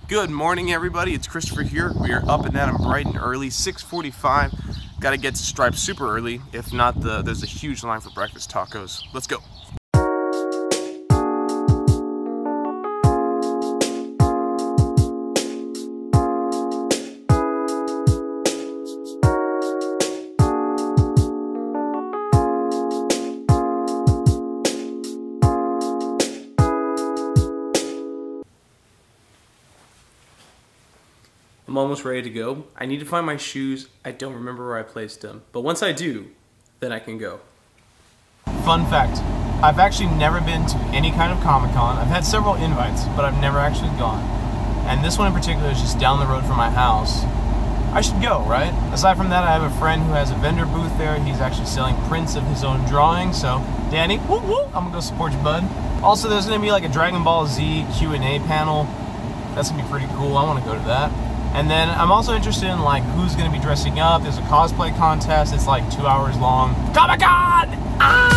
Good morning, everybody. It's Christopher here. We are up and at 'em bright and early, 6:45. Got to get to Stripe super early. If not, there's a huge line for breakfast tacos. Let's go. I'm almost ready to go. I need to find my shoes. I don't remember where I placed them. But once I do, then I can go. Fun fact, I've actually never been to any kind of Comic-Con. I've had several invites, but I've never actually gone. And this one in particular is just down the road from my house. I should go, right? Aside from that, I have a friend who has a vendor booth there. He's actually selling prints of his own drawing. So, Danny, woo woo, I'm gonna go support you, bud. Also, there's gonna be like a Dragon Ball Z Q&A panel. That's gonna be pretty cool. I wanna go to that. And then I'm also interested in like who's gonna be dressing up. There's a cosplay contest. It's like 2 hours long. Comic-Con! Ah!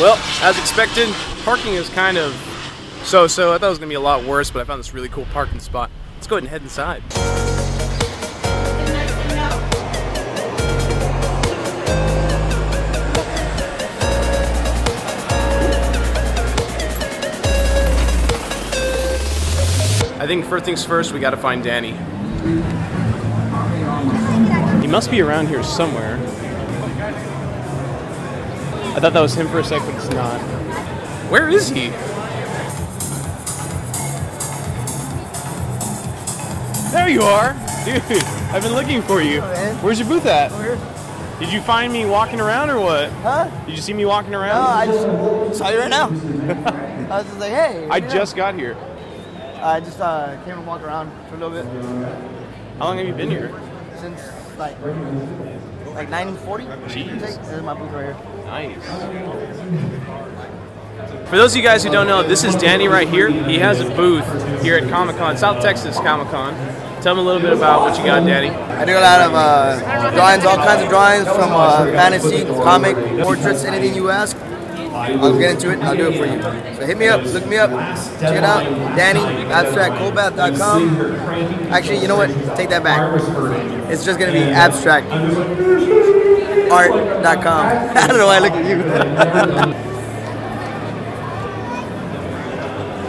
Well, as expected, parking is kind of so-so. I thought it was gonna be a lot worse, but I found this really cool parking spot. Let's go ahead and head inside. I think first things first, we gotta find Danny. He must be around here somewhere. I thought that was him for a sec, but it's not. Where is he? There you are! Dude, I've been looking for you. Where's your booth at? Did you find me walking around or what? Huh? Did you see me walking around? No, I just saw you right now. I was just like, hey. I just got here. I just came and walked around for a little bit. How long have you been here? Since like 9:40. Jeez. This is my booth right here. Nice. For those of you guys who don't know, this is Danny right here. He has a booth here at Comic-Con, South Texas Comic-Con. Tell me a little bit about what you got, Danny. I do a lot of drawings, all kinds of drawings from fantasy, comic, portraits, anything you ask. I'll get into it, I'll do it for you. So hit me up, look me up, check it out. Danny, abstractcolbath.com. Actually, you know what? Take that back. It's just going to be abstractart.com. I don't know why I look at you.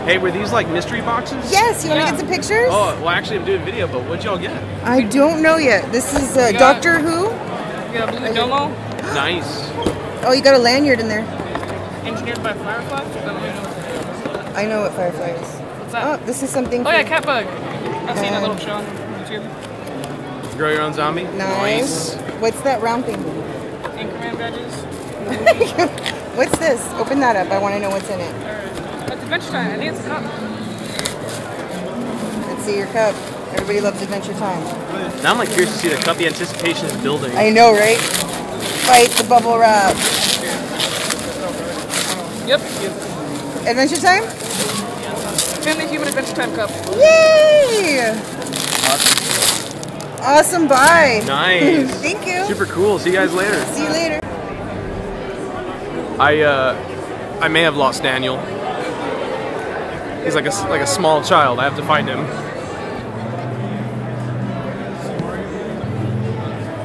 Hey, were these like mystery boxes? Yes, you want to get some pictures? Oh, well actually I'm doing a video, but what'd y'all get? I don't know yet. This is Doctor Who. You got a blue domo. Nice. Oh, you got a lanyard in there. Engineered by Firefly. I know what Firefly is. What's that? Oh, this is something. Oh yeah, Catbug. I've seen a little show on YouTube. Grow your own zombie? Nice. What's that round thing? Anchorman badges. What's this? Open that up. I want to know what's in it. It's Adventure Time. I think it's a cup. Let's see your cup. Everybody loves Adventure Time. Now I'm like curious to see the cup. The anticipation is building. I know, right? Fight the bubble wrap. Yep. Adventure Time? Family Human Adventure Time cup. Yay! Awesome buy. Nice. Thank you. Super cool. See you guys later. See you later. I may have lost Daniel. He's like a small child. I have to find him.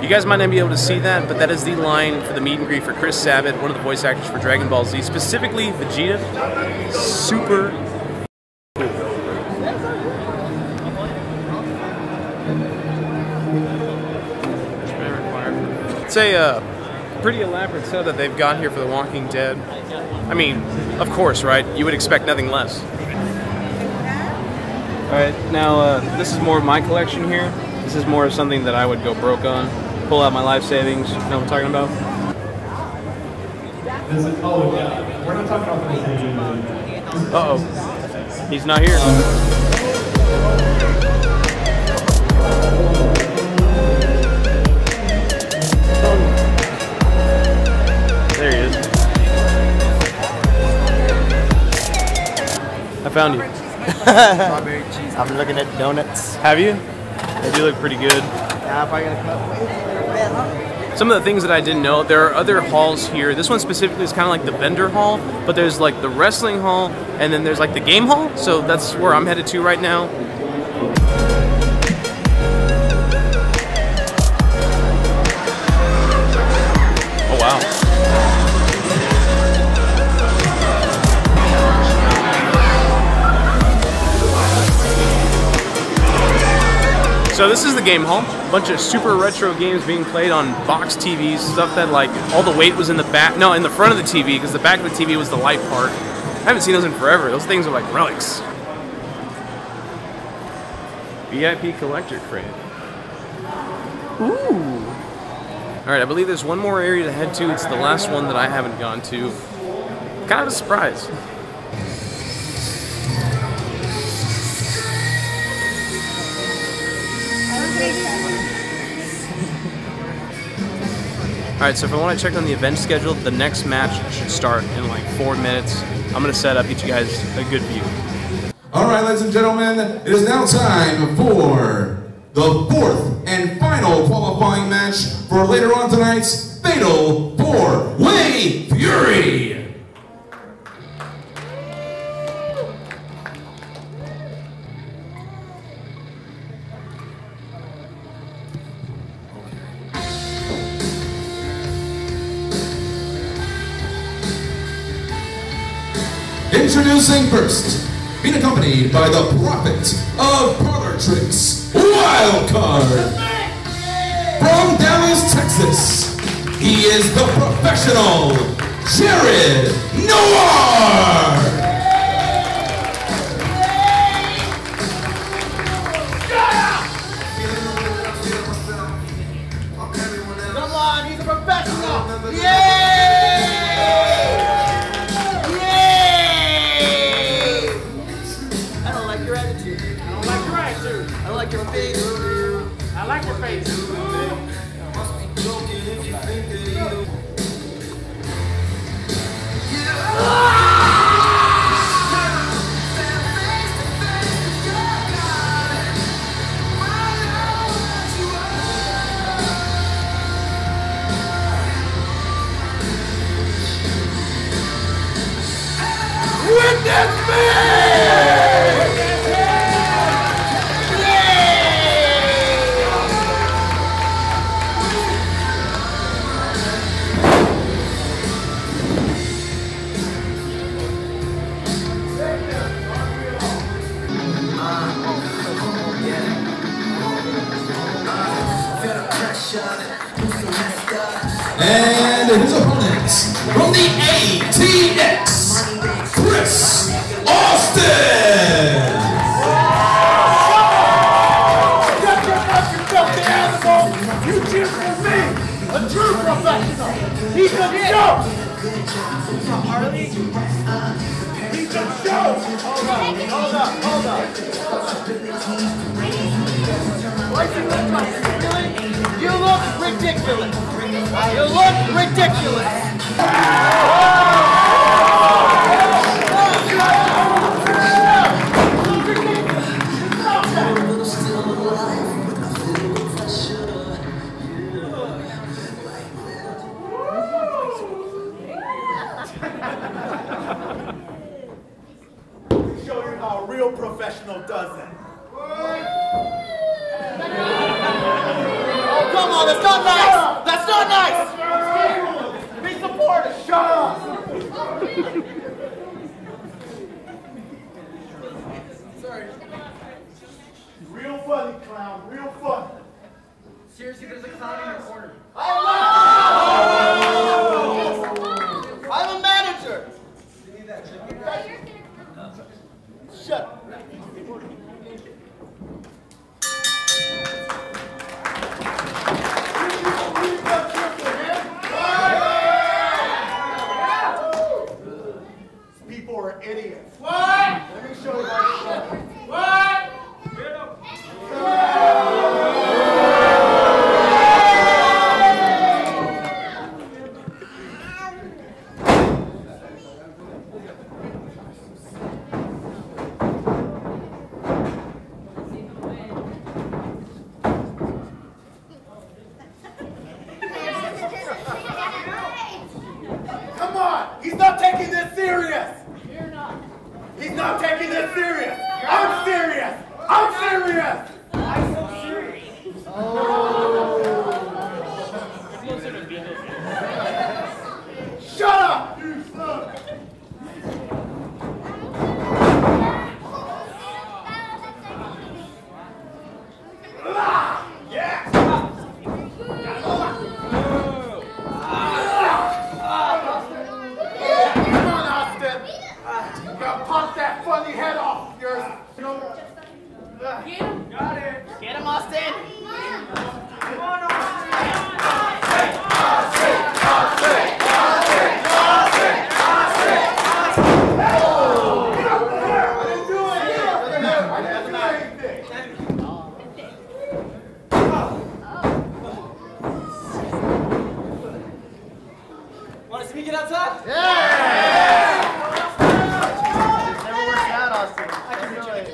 You guys might not be able to see that, but that is the line for the meet and greet for Chris Sabat, one of the voice actors for Dragon Ball Z, specifically Vegeta. Super cool. It's a pretty elaborate set that they've got here for The Walking Dead. I mean, of course, right? You would expect nothing less. Alright, now this is more of my collection here. This is more of something that I would go broke on. Pull out my life savings. You know what I'm talking about? We're not talking about this. Uh-oh. He's not here. There he is. I found you. Strawberry cheese. I'm looking at donuts. Have you? They do look pretty good. Yeah, I'm probably gonna cut. some of the things that I didn't know. There are other halls here. This one specifically is kind of like the vendor hall, but there's like the wrestling hall, and then there's like the game hall. So that's where I'm headed to right now. Oh wow. So this is the game hall. A bunch of super retro games being played on box TVs, stuff that like all the weight was in the back, no, in the front of the TV, because the back of the TV was the light part. I haven't seen those in forever. Those things are like relics. VIP collector crate. Ooh. All right, I believe there's one more area to head to. It's the last one that I haven't gone to. Kind of a surprise. Alright, so if I want to check on the event schedule, the next match should start in like 4 minutes. I'm going to set up, get you guys a good view. Alright, ladies and gentlemen, it is now time for the fourth and final qualifying match for later on tonight's Fatal 4-Way Fury! Introducing first, being accompanied by the prophet of parlor tricks, Wildcard. From Dallas, Texas, he is the professional Jared Noir. Come on, he's a professional. Yeah! Your face. I like your face. Witness me! And his opponents from the ATX, Chris Austin! You cheer for me, a true professional. He can show. Harley, he can show. Hold up. You look ridiculous. You look ridiculous. Show you how a real professional does it. Oh, come on, that's not nice. That's not nice. Be supportive. Shut up. Sorry. Real funny, clown. Real funny. Seriously, there's a clown in your corner. I'm a manager. Shut up. Shut up, you son! Pop that funny head off yours. Get him. Got it. Get him, Austin. Come on, Austin. Get up there. I didn't do anything. I didn't do anything. Want to see me get outside? Yeah! Never works out, Austin. I can do it.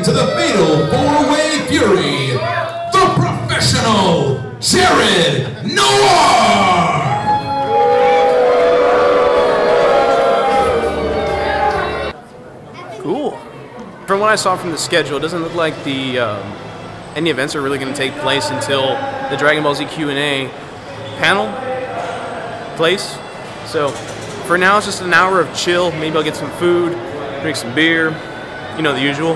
To the fatal four-way fury, the professional Jared Noir! Cool. From what I saw from the schedule, it doesn't look like the any events are really going to take place until the Dragon Ball Z Q&A panel place. So for now, it's just an hour of chill. Maybe I'll get some food, drink some beer, you know, the usual.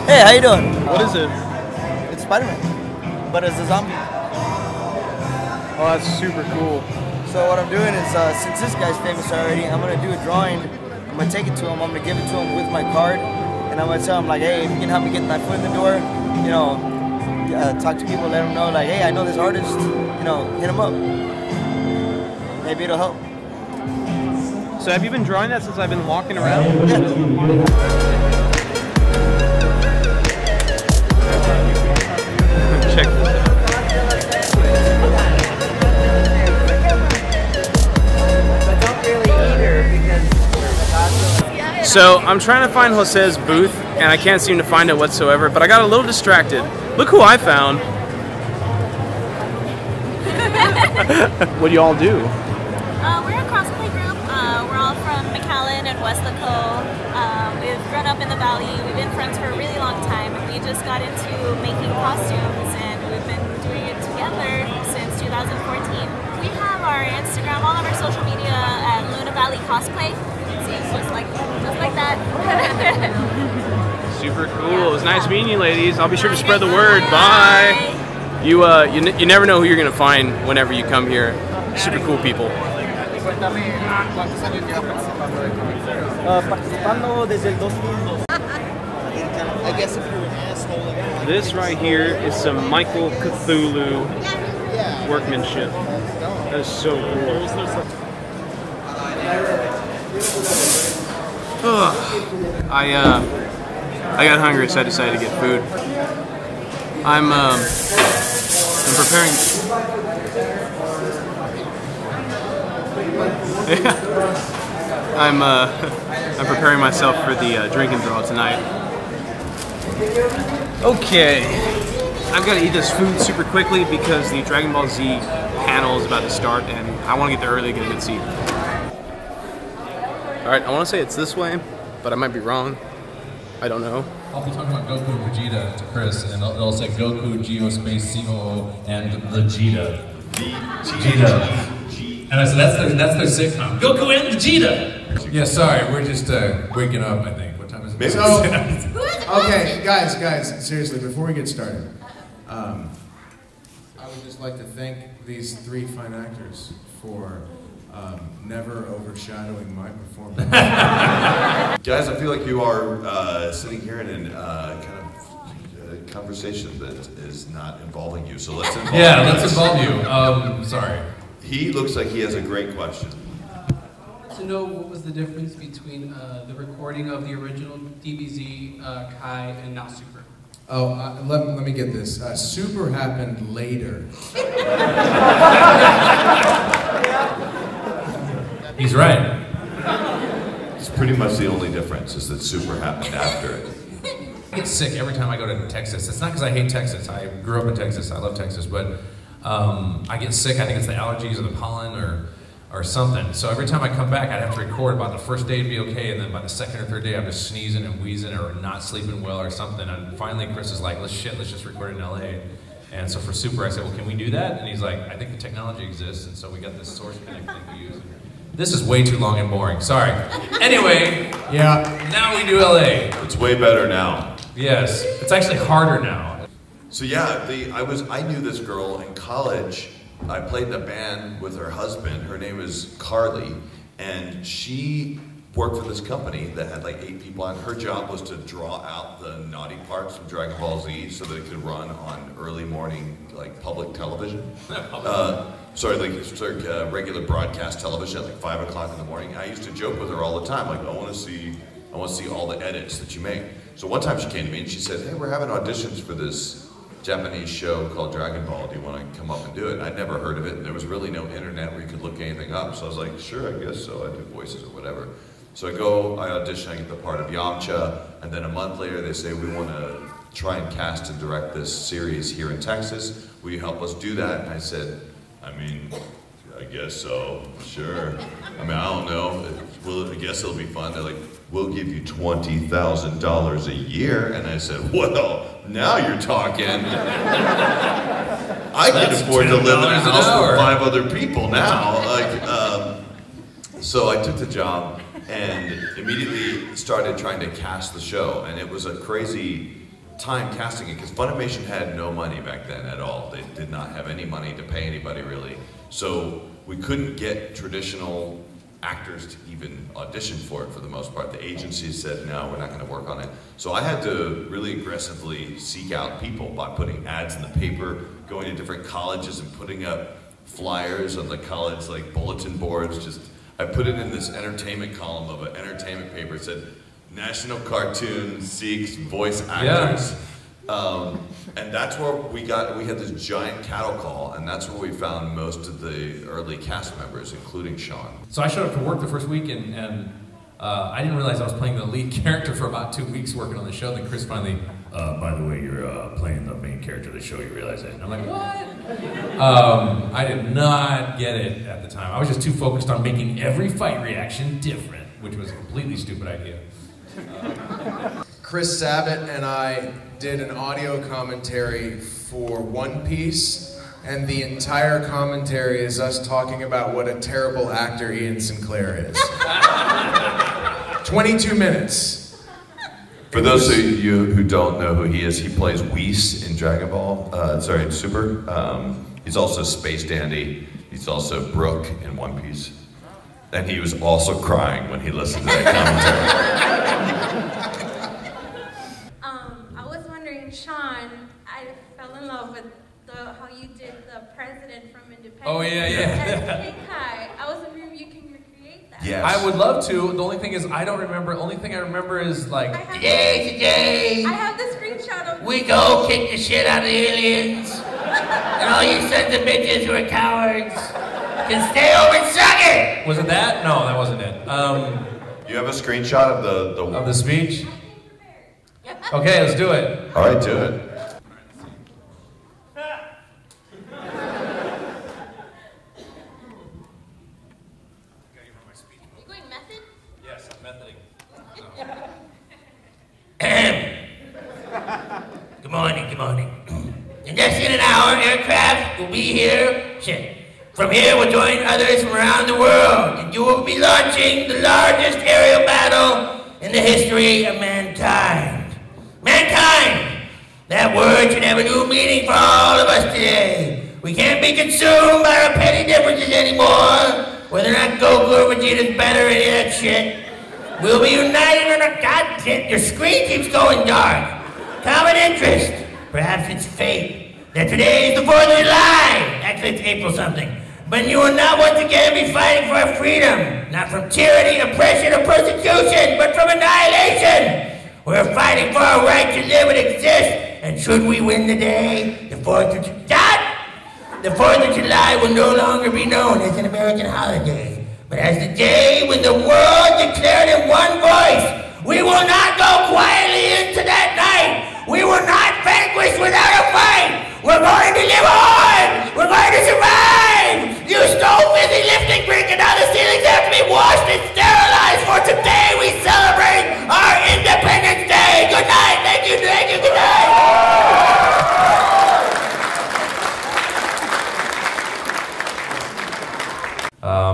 Hey, how you doing? What is it? It's Spider-Man, but as a zombie. Oh, that's super cool. So what I'm doing is, since this guy's famous already, I'm gonna do a drawing. I'm gonna take it to him. I'm gonna give it to him with my card, and I'm gonna tell him like, hey, if you can help me get my foot in the door, you know, talk to people, let them know like, hey, I know this artist, you know, hit him up. Maybe it'll help. So have you been drawing that since I've been walking around? Yeah. Check this out. So I'm trying to find Jose's booth, and I can't seem to find it whatsoever, but I got a little distracted. Look who I found. What do you all do? We're a cosplay group. We're all from Mcallen and Westlaco. We've grown up in the Valley. We've been friends for a really long time. We just got into making costumes, and we've been doing it together since 2014. We have our Instagram, all of our social media at Luna Valley Cosplay. See, just like that. Super cool. It was nice meeting you, ladies. I'll be sure to spread the word. Bye. You never know who you're gonna find whenever you come here. Super cool people. Participando desde el 2002. I guess if you're an asshole. This right here is some Michael Cthulhu workmanship. That is so cool. I got hungry, so I decided to get food. I'm preparing. I'm preparing myself for the drinking draw tonight. Okay, I've got to eat this food super quickly because the Dragon Ball Z panel is about to start, and I want to get there early to get a good seat. All right, I want to say it's this way, but I might be wrong. I don't know. I'll be talking about Goku and Vegeta to Chris, and it'll say Goku, Geospace, COO, and Vegeta. Vegeta. And I said, that's their sitcom. Goku and Vegeta! Yeah, sorry, we're just waking up, I think. What time is it? So, okay, guys, seriously, before we get started, I would just like to thank these three fine actors for never overshadowing my performance. Guys, I feel like you are sitting here in kind of conversation that is not involving you. So let's involve let's involve you. Sorry. He looks like he has a great question. To know what was the difference between the recording of the original DBZ, Kai, and now Super? Oh, let me get this. Super happened later. He's right. It's pretty much the only difference is that Super happened after it. I get sick every time I go to Texas. It's not because I hate Texas. I grew up in Texas. I love Texas, but I get sick. I think it's the allergies or the pollen or something. So every time I come back, I'd have to record. About the first day it'd be okay, and then by the second or third day, I'm just sneezing and wheezing or not sleeping well or something. And finally, Chris is like, let's just record it in LA. And so for Super, I said, well, can we do that? And he's like, I think the technology exists, and so we got this Source Connect thing we use. This is way too long and boring. Sorry. Anyway, now we do LA. It's way better now. Yes, it's actually harder now. So yeah, I knew this girl in college. I played in a band with her husband. Her name is Carly, and she worked for this company that had like 8 people on. Her job was to draw out the naughty parts from Dragon Ball Z so that it could run on early morning like public television. Regular broadcast television at like 5 o'clock in the morning. I used to joke with her all the time, like I want to see all the edits that you make. So one time she came to me and she said, hey, we're having auditions for this Japanese show called Dragon Ball. Do you want to come up and do it? And I'd never heard of it. And there was really no internet where you could look anything up. So I was like, sure, I guess so. I do voices or whatever. So I go, I audition, I get the part of Yamcha, and then a month later they say, we want to try and cast and direct this series here in Texas. Will you help us do that? And I said, I mean, I guess so, sure. I mean, I don't know. I guess it'll be fun. They're like, we'll give you $20,000 a year. And I said, well, now you're talking. I can afford to live in a house with 5 other people now. So I took the job and immediately started trying to cast the show. And it was a crazy time casting it because Funimation had no money back then at all. They did not have any money to pay anybody really. So we couldn't get traditional actors to even audition for it for the most part. The agency said, no, we're not going to work on it. So I had to really aggressively seek out people by putting ads in the paper, going to different colleges and putting up flyers on the college like bulletin boards. I put it in this entertainment column of an entertainment paper. It said, National Cartoon seeks voice actors. And that's where we had this giant cattle call, and that's where we found most of the early cast members, including Sean. So I showed up for work the first week, and I didn't realize I was playing the lead character for about 2 weeks working on the show. Then Chris finally, by the way, you're playing the main character of the show, you realize that? And I'm like, what? I did not get it at the time. I was just too focused on making every fight reaction different, which was a completely stupid idea. Chris Sabat and I did an audio commentary for One Piece, and the entire commentary is us talking about what a terrible actor Ian Sinclair is. 22 minutes. For those of you who don't know who he is, he plays Whis in Dragon Ball, in Super. He's also Space Dandy. He's also Brook in One Piece. And he was also crying when he listened to that commentary. Sean, I fell in love with how you did the president from Independence. Oh yeah. As King Kai. I was wondering if you can recreate that. Yes. I would love to. The only thing is I don't remember. The only thing I remember is like today. I have the screenshot of we go kick the shit out of the aliens. And all you sons of bitches who are cowards can stay home and suck it. Was it that? No, that wasn't it. You have a screenshot of the speech? Okay, let's do it. All right, do it. You going method? Yes, I'm methoding. Good morning, good morning. In less than an hour, aircraft will be here. Shit. From here, we'll join others from around the world, and you will be launching the largest aerial battle in the history of mankind. Mankind! That word should have a new meaning for all of us today. We can't be consumed by our petty differences anymore. Whether or not Goku or Vegeta's better or any of that shit. We'll be united in a goddamn... Your screen keeps going dark. Common interest. Perhaps it's fate that today is the 4th of July. Actually, it's April something. But you will not once again be fighting for our freedom. Not from tyranny, oppression, or persecution, but from annihilation. We're fighting for our right to live and exist. And should we win the day, the 4th of July will no longer be known as an American holiday, but as the day when the world declared in one voice, we will not go quietly into that night. We will not vanquish without a fight. We're going to live on. We're going to survive. You stole fizzy lifting drink and now the ceilings have to be washed and sterilized. For today we celebrate our Independence Day. Good night. Thank you. Good night.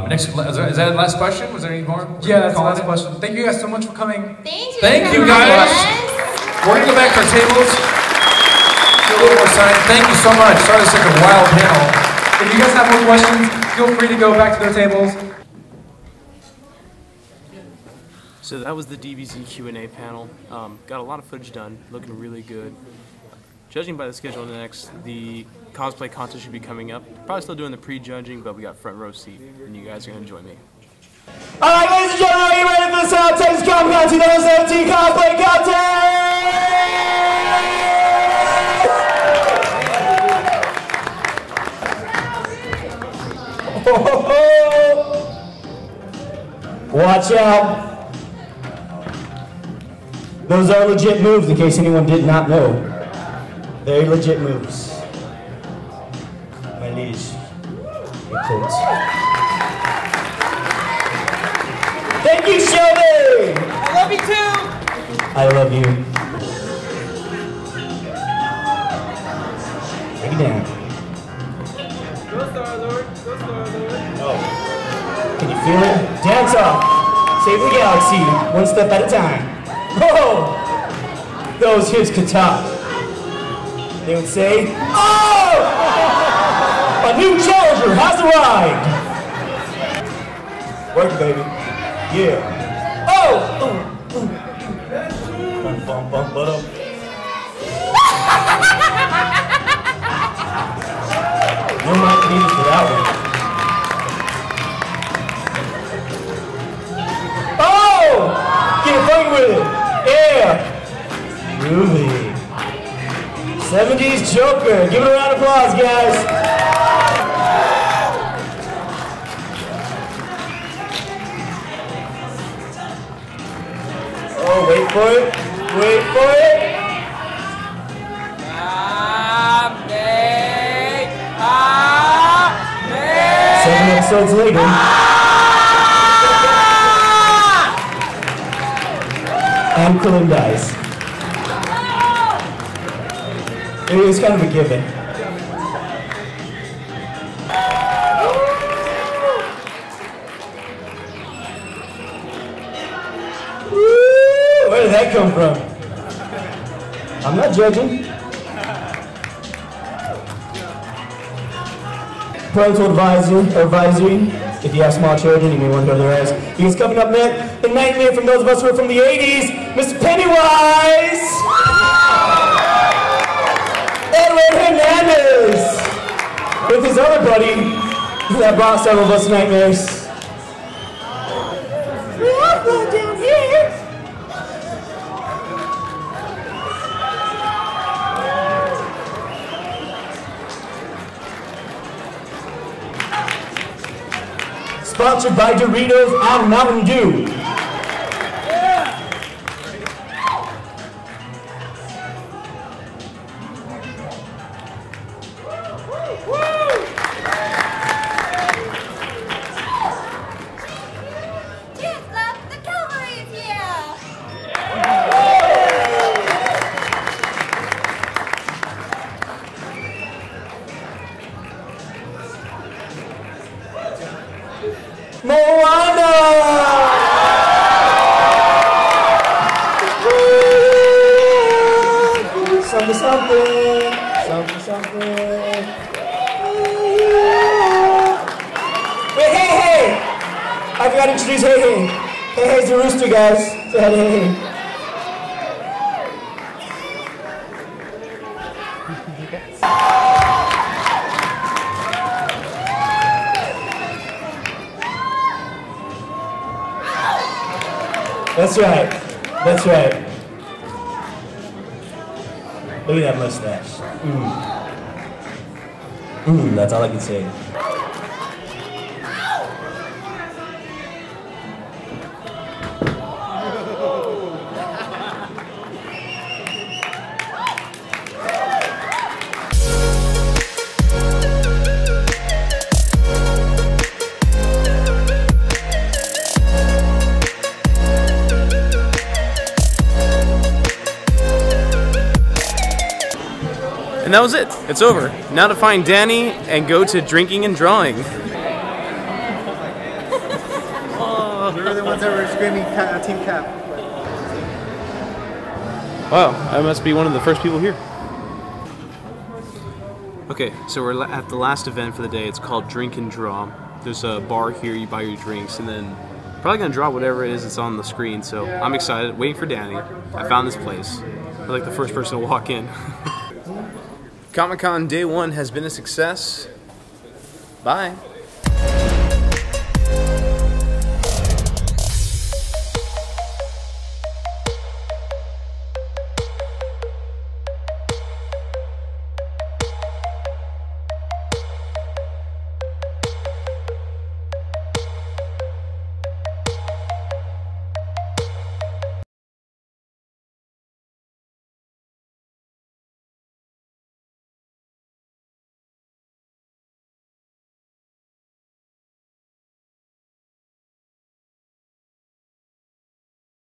Next, is that the last question? Was there any more? Yeah, that's the last question. Thank you guys so much for coming. Thank you guys. We're gonna go back to our tables. Do a little more sign. Thank you so much. Sorry, it's like a wild panel. If you guys have more questions, feel free to go back to their tables. So that was the DBZ Q&A panel. Got a lot of footage done, looking really good. Judging by the schedule next, the Cosplay Contest should be coming up. Probably still doing the pre-judging, but we got front row seat, and you guys are going to enjoy me. Alright, ladies and gentlemen, are you ready for the South Texas Comic Con 2017 Cosplay Contest? Watch out. Those are legit moves, in case anyone did not know. Very legit moves. My liege. Your coat. Thank you, Shelby! I love you too! I love you. Take it down. Go Star-Lord. Oh. Can you feel it? Dance off. Save the galaxy, one step at a time. Oh! Those hips could top. They would say, oh! A new challenger has arrived! Work, baby. Yeah. Oh! Bum, bum, bum, bum. No mic needed for that one. Oh! Get funky with it. Yeah. Groovy. 70s Joker. Give it a round of applause, guys. Oh, wait for it. Wait for it. 7 episodes later. And Krillin dies. It was kind of a given. Woo! Where did that come from? I'm not judging. Parental advisory. If you have small children, you may want to go to their eyes. Because coming up next, the nightmare from those of us who are from the 80s, Mr. Pennywise! Hernandez with his other buddy that brought several of us nightmares. We're going down here. Sponsored by Doritos and Mountain Dew. Hey's the rooster, guys. Say hey. That's right. That's right. Look at that mustache. That's all I can say. And that was it. It's over. Now to find Danny and go to drinking and drawing. Oh, we were the ones that were screaming Team Cap. Wow, I must be one of the first people here. Okay, so we're at the last event for the day. It's called Drink and Draw. There's a bar here, you buy your drinks, and then probably gonna draw whatever it is that's on the screen. So I'm excited, waiting for Danny. I found this place. I'm like the first person to walk in. Comic-Con Day 1 has been a success. Bye.